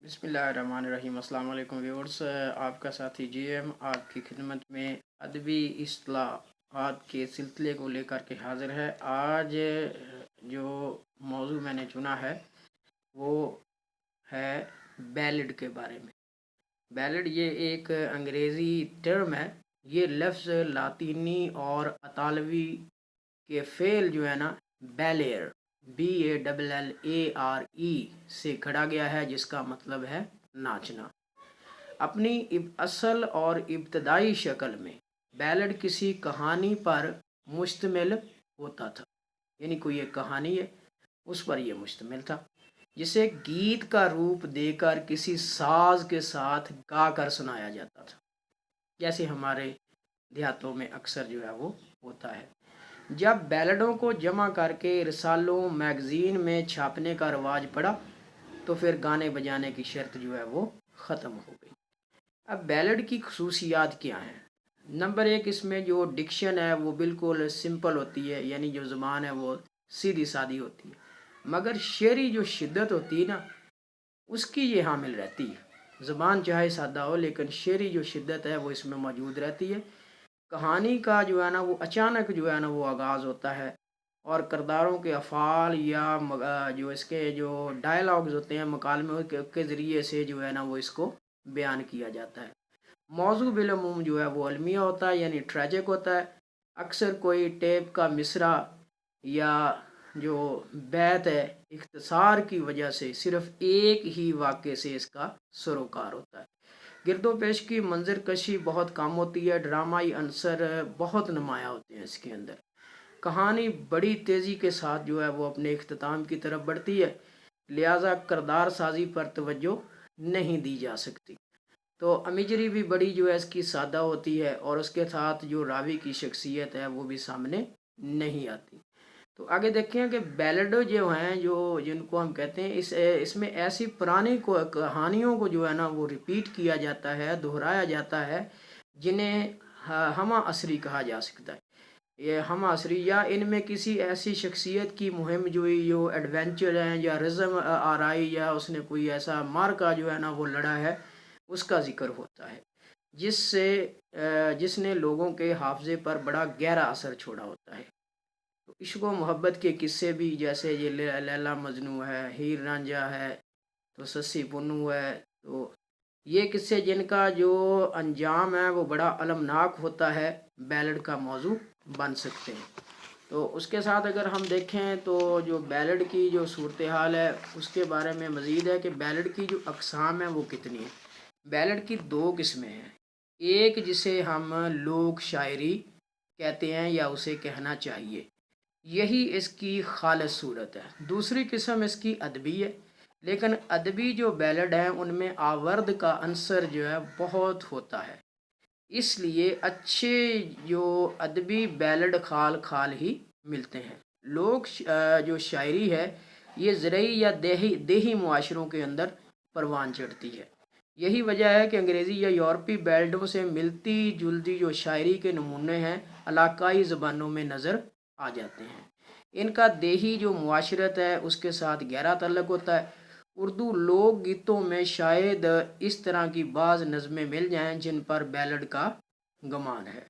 बिस्मिल्लाहिर्रहमानिर्रहीम। अस्सलाम वालेकुम व्यूअर्स, आपका साथी GM आपकी खिदमत में अदबी इस्तिलाहात के सिलसिले को लेकर के हाज़िर है। आज जो मौजू मैंने चुना है वो है बैलेड के बारे में। बैलेड ये एक अंग्रेज़ी टर्म है। ये लफ्ज़ लातीनी और अतालवी के फ़ेल जो है ना बैलेर BALLARE से खड़ा गया है, जिसका मतलब है नाचना। अपनी असल और इब्तदाई शक्ल में बैलेड किसी कहानी पर मुश्तमिल होता था, यानी कोई एक कहानी है उस पर यह मुश्तमिल था, जिसे गीत का रूप देकर किसी साज के साथ गा कर सुनाया जाता था, जैसे हमारे देहातों में अक्सर जो है वो होता है। जब बैलेडों को जमा करके रिसालों मैगज़ीन में छापने का रवाज पड़ा तो फिर गाने बजाने की शर्त जो है वो ख़त्म हो गई। अब बैलेड की खसूसियात क्या हैं? नंबर 1, इसमें जो डिक्शन है वो बिल्कुल सिंपल होती है, यानी जो ज़ुबान है वो सीधी सादी होती है, मगर शेरी जो शिद्दत होती है ना उसकी ये हामिल रहती है। ज़ुबान चाहे सादा हो लेकिन शेरी जो शिद्दत है वो इसमें मौजूद रहती है। कहानी का जो है ना वो अचानक जो है ना वो आगाज़ होता है और किरदारों के अफ़ाल या जो इसके जो डायलॉग्स होते हैं मकालमे के ज़रिए से जो है ना वो इसको बयान किया जाता है। मौजू बिलअमूम जो है वो अलमिया होता है, यानी ट्रेजिक होता है। अक्सर कोई टेप का मिसरा या जो बैत है इख्तिसार की वजह से सिर्फ एक ही वाक़े से इसका सरोकार होता है। गिरदो पेश की मंजर कशी बहुत कम होती है, ड्रामाई अंसर बहुत नुमाया होते हैं इसके अंदर। कहानी बड़ी तेज़ी के साथ जो है वो अपने इख्तिताम की तरफ बढ़ती है, लिहाजा किरदार साजी पर तवज्जो नहीं दी जा सकती। तो अमिजरी भी बड़ी जो है इसकी सादा होती है और उसके साथ जो रावी की शख्सियत है वो भी सामने नहीं आती। तो आगे देखें कि बैलेडो जो हैं जो जिनको हम कहते हैं इसमें ऐसी पुरानी कहानियों को जो है ना वो रिपीट किया जाता है, दोहराया जाता है, जिन्हें हमा असरी कहा जा सकता है। ये हमा असरी या इनमें किसी ऐसी शख्सियत की मुहिम जो एडवेंचर है या रिज़म आराई या उसने कोई ऐसा मार्का जो है ना वो लड़ा है उसका जिक्र होता है, जिसने लोगों के हाफजे पर बड़ा गहरा असर छोड़ा होता है। तो इश्क व मोहब्बत के किस्से भी, जैसे ये लैला मजनू है, हीर रांझा है, तो सस्सी पुन्नू है, तो ये किस्से जिनका जो अंजाम है वो बड़ा अलमनाक होता है, बैलेड का मौजू बन सकते हैं। तो उसके साथ अगर हम देखें तो जो बैलेड की जो सूरत हाल है उसके बारे में मज़ीद है कि बैलेड की जो अक़साम है वो कितनी है। बैलेड की दो किस्में हैं। एक जिसे हम लोक शायरी कहते हैं या उसे कहना चाहिए, यही इसकी खालिस सूरत है। दूसरी किस्म इसकी अदबी है, लेकिन अदबी जो बैलेड हैं उनमें आवर्द का अंसर जो है बहुत होता है, इसलिए अच्छे जो अदबी बैलेड खाल खाल ही मिलते हैं। जो शायरी है ये ज़रई या देही मुआशरों के अंदर परवान चढ़ती है। यही वजह है कि अंग्रेज़ी या यूरोपी बैलेडों से मिलती जुलती जो शायरी के नमूने हैं इलाकाई ज़बानों में नज़र आ जाते हैं। इनका देही जो मुआशरत है उसके साथ गहरा तल्लुक़ होता है। उर्दू लोक गीतों में शायद इस तरह की बाज़ नज़में मिल जाएं जिन पर बैलेड का गमान है।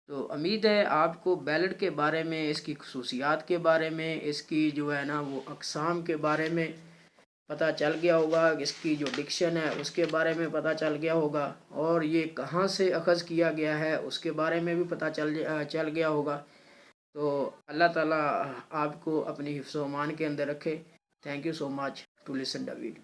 तो उम्मीद है आपको बैलेड के बारे में, इसकी खसूसियात के बारे में, इसकी जो है ना वो अक़साम के बारे में पता चल गया होगा, इसकी जो डिक्शन है उसके बारे में पता चल गया होगा, और ये कहाँ से अख़ज़ किया गया है उसके बारे में भी पता चल गया होगा। तो अल्लाह ताला आपको अपनी हिफ्ज़ व अमान के अंदर रखे। Thank you so much to listen the video.